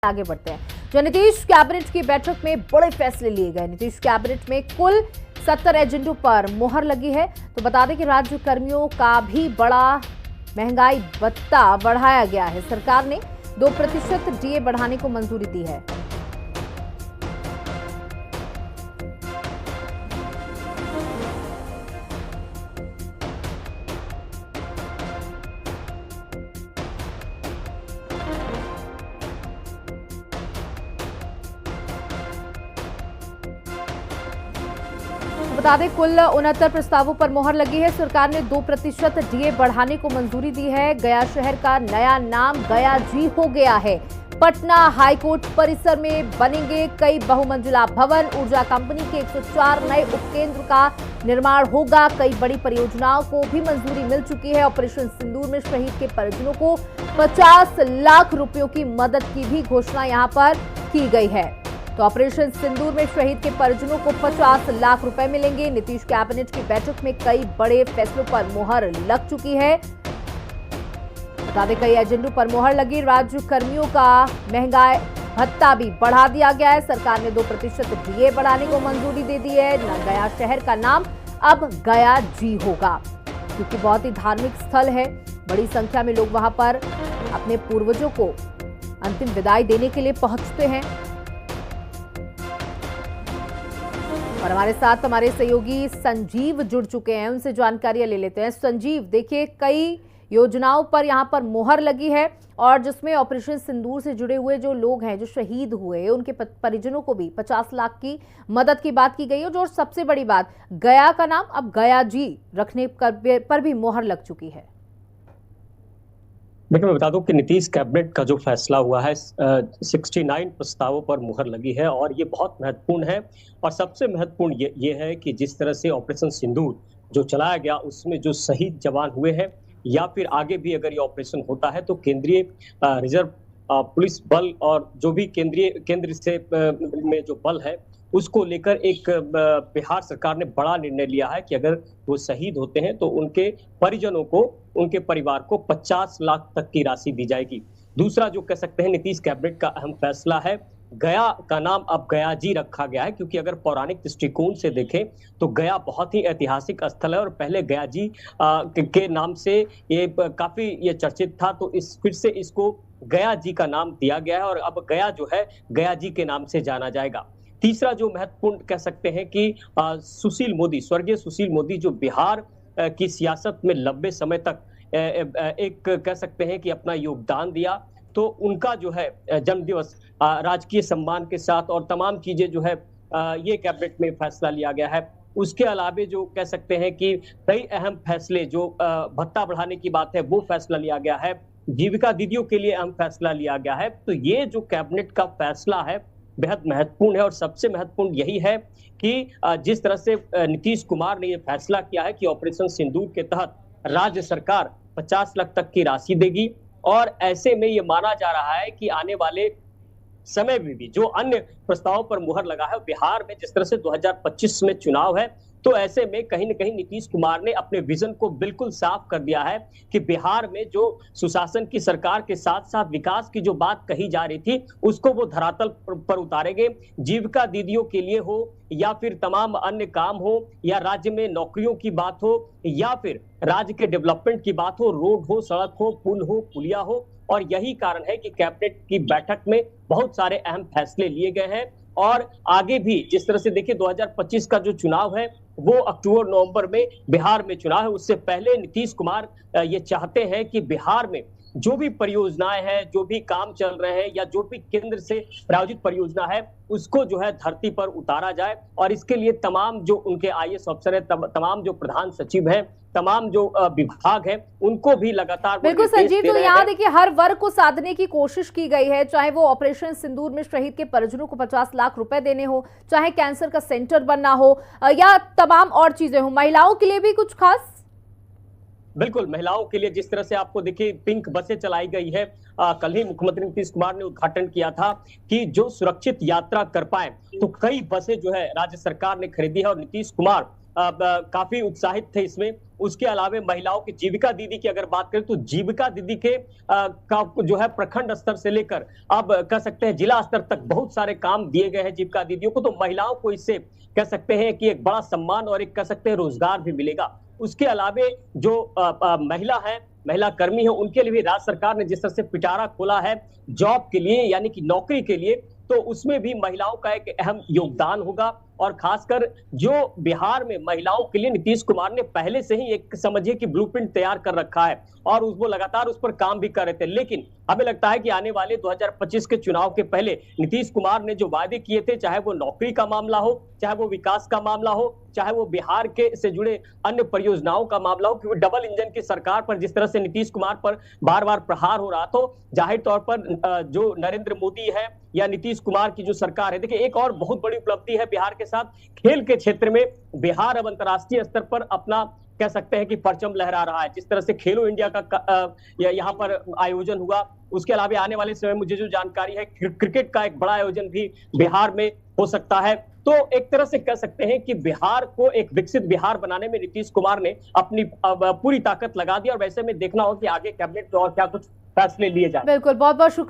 आगे बढ़ते हैं। जो नीतीश कैबिनेट की बैठक में बड़े फैसले लिए गए। नीतीश कैबिनेट में कुल 70 एजेंडों पर मुहर लगी है। तो बता दें कि राज्य कर्मियों का भी बड़ा महंगाई भत्ता बढ़ाया गया है। सरकार ने 2% डीए बढ़ाने को मंजूरी दी है। बता दें कुल 69 प्रस्तावों पर मुहर लगी है। सरकार ने 2% डीए बढ़ाने को मंजूरी दी है। गया शहर का नया नाम गया जी हो गया है। पटना हाईकोर्ट परिसर में बनेंगे कई बहुमंजिला भवन। ऊर्जा कंपनी के 104 नए उपकेंद्र का निर्माण होगा। कई बड़ी परियोजनाओं को भी मंजूरी मिल चुकी है। ऑपरेशन सिंदूर में शहीद के परिजनों को 50 लाख रुपयों की मदद की भी घोषणा यहां पर की गई है। तो ऑपरेशन सिंदूर में शहीद के परिजनों को 50 लाख रुपए मिलेंगे। नीतीश कैबिनेट की बैठक में कई बड़े फैसलों पर मुहर लग चुकी है। बता दें कई एजेंडों पर मुहर लगी। राज्य कर्मियों का महंगाई भत्ता भी बढ़ा दिया गया है। सरकार ने 2% डीए बढ़ाने को मंजूरी दे दी है। गया शहर का नाम अब गया जी होगा, क्योंकि बहुत ही धार्मिक स्थल है। बड़ी संख्या में लोग वहां पर अपने पूर्वजों को अंतिम विदाई देने के लिए पहुंचते हैं। और हमारे साथ हमारे सहयोगी संजीव जुड़ चुके हैं, उनसे जानकारियां ले लेते हैं। संजीव, देखिए कई योजनाओं पर यहां पर मुहर लगी है और जिसमें ऑपरेशन सिंदूर से जुड़े हुए जो लोग हैं, जो शहीद हुए, उनके परिजनों को भी 50 लाख की मदद की बात की गई है। जो सबसे बड़ी बात, गया का नाम अब गया जी रखने पर भी मुहर लग चुकी है। देखिए, मैं बता दूं कि नीतीश कैबिनेट का जो फैसला हुआ है 69 प्रस्तावों पर मुहर लगी है और ये बहुत महत्वपूर्ण है। और सबसे महत्वपूर्ण ये है कि जिस तरह से ऑपरेशन सिंदूर जो चलाया गया उसमें जो शहीद जवान हुए हैं, या फिर आगे भी अगर ये ऑपरेशन होता है तो केंद्रीय रिजर्व पुलिस बल और जो भी केंद्र से में जो बल है उसको लेकर एक बिहार सरकार ने बड़ा निर्णय लिया है कि अगर वो शहीद होते हैं तो उनके परिजनों को, उनके परिवार को 50 लाख तक की राशि दी जाएगी। दूसरा जो कह सकते हैं नीतीश कैबिनेट का अहम फैसला है, गया का नाम अब गया जी रखा गया है, क्योंकि अगर पौराणिक दृष्टिकोण से देखें तो गया बहुत ही ऐतिहासिक स्थल है और पहले गया जी के नाम से ये काफी ये चर्चित था। तो फिर से इसको गया जी का नाम दिया गया है और अब गया जो है गया जी के नाम से जाना जाएगा। तीसरा जो महत्वपूर्ण कह सकते हैं कि सुशील मोदी, स्वर्गीय सुशील मोदी, जो बिहार की सियासत में लंबे समय तक एक कह सकते हैं कि अपना योगदान दिया, तो उनका जो है जन्मदिवस राजकीय सम्मान के साथ और तमाम चीजें जो है ये कैबिनेट में फैसला लिया गया है। उसके अलावा जो कह सकते हैं कि कई अहम फैसले, जो भत्ता बढ़ाने की बात है वो फैसला लिया गया है। जीविका दीदियों के लिए अहम फैसला लिया गया है। तो ये जो कैबिनेट का फैसला है बेहद महत्वपूर्ण है और सबसे महत्वपूर्ण यही है कि जिस तरह से नीतीश कुमार ने यह फैसला किया है कि ऑपरेशन सिंदूर के तहत राज्य सरकार 50 लाख तक की राशि देगी। और ऐसे में ये माना जा रहा है कि आने वाले समय में भी जो अन्य प्रस्तावों पर मुहर लगा है, बिहार में जिस तरह से 2025 में चुनाव है, तो ऐसे में कहीं न कहीं नीतीश कुमार ने अपने विजन को बिल्कुल साफ कर दिया है कि बिहार में जो सुशासन की सरकार के साथ साथ विकास की जो बात कही जा रही थी उसको वो धरातल पर उतारेंगे। जीविका दीदियों के लिए हो या फिर तमाम अन्य काम हो, या राज्य में नौकरियों की बात हो, या फिर राज्य के डेवलपमेंट की बात हो, रोड हो, सड़क हो, पुल हो, पुलिया हो। और यही कारण है कि कैबिनेट की बैठक में बहुत सारे अहम फैसले लिए गए हैं। और आगे भी जिस तरह से देखिए 2025 का जो चुनाव है वो अक्टूबर नवंबर में बिहार में चुनाव है। उससे पहले नीतीश कुमार ये चाहते हैं कि बिहार में जो भी परियोजनाएं हैं, जो भी काम चल रहे हैं, या जो भी केंद्र से प्रायोजित परियोजना है उसको जो है धरती पर उतारा जाए। और इसके लिए तमाम जो उनके आईएएस अफसर है, तमाम जो प्रधान सचिव है, तमाम जो विभाग है, उनको भी लगातार बिल्कुल संजीव, तो यहाँ देखिए हर वर्ग को साधने की कोशिश की गई है, चाहे वो ऑपरेशन सिंदूर में शहीद के परिजनों को 50 लाख रुपए देने हो, चाहे कैंसर का सेंटर बनना हो, या तमाम और चीजें हो। महिलाओं के लिए भी कुछ खास? बिल्कुल, महिलाओं के लिए जिस तरह से आपको देखिए पिंक बसें चलाई गई है, कल ही मुख्यमंत्री नीतीश कुमार ने उद्घाटन किया था कि जो सुरक्षित यात्रा कर पाए, तो कई बसें जो है राज्य सरकार ने खरीदी है। और नीतीश कुमार काफी उत्साहित थे इसमें। उसके अलावा महिलाओं की जीविका दीदी की अगर बात करें तो जीविका दीदी के का जो है प्रखंड स्तर से लेकर अब कह सकते हैं जिला स्तर तक बहुत सारे काम दिए गए हैं जीविका दीदियों को। तो महिलाओं को इससे कह सकते हैं कि एक बड़ा सम्मान और एक कह सकते हैं रोजगार भी मिलेगा। उसके अलावा जो महिला है, महिला कर्मी है, उनके लिए भी राज्य सरकार ने जिस तरह से पिटारा खोला है जॉब के लिए यानी कि नौकरी के लिए, तो उसमें भी महिलाओं का एक अहम योगदान होगा। और खासकर जो बिहार में महिलाओं के लिए नीतीश कुमार ने पहले से ही एक समझिए कि ब्लूप्रिंट तैयार कर रखा है और वो लगातार उस पर काम भी कर रहे थे। लेकिन हमें लगता है कि आने वाले 2025 के चुनाव के पहले नीतीश कुमार ने जो वादे किए थे, चाहे वो नौकरी का मामला हो, चाहे वो विकास का मामला हो, चाहे वो बिहार के से जुड़े अन्य परियोजनाओं का मामला हो, क्योंकि डबल इंजन की सरकार पर जिस तरह से नीतीश कुमार पर बार बार प्रहार हो रहा, तो जाहिर तौर पर जो नरेंद्र मोदी है या नीतीश कुमार की जो सरकार है, देखिए एक और बहुत बड़ी उपलब्धि है बिहार के साथ, खेल के क्षेत्र में बिहार अब अंतर्राष्ट्रीय स्तर पर अपना कह सकते हैं कि परचम लहरा रहा है। जिस तरह से खेलो इंडिया का यहाँ पर आयोजन हुआ, उसके अलावा आने वाले समय मुझे जो जानकारी है क्रिकेट का एक बड़ा आयोजन भी बिहार में हो सकता है। तो एक तरह से कह सकते हैं कि बिहार को एक विकसित बिहार बनाने में नीतीश कुमार ने अपनी पूरी ताकत लगा दी और वैसे में देखना हो कि आगे कैबिनेट में और क्या कुछ फैसले लिए जाए। बिल्कुल, बहुत बहुत शुक्रिया।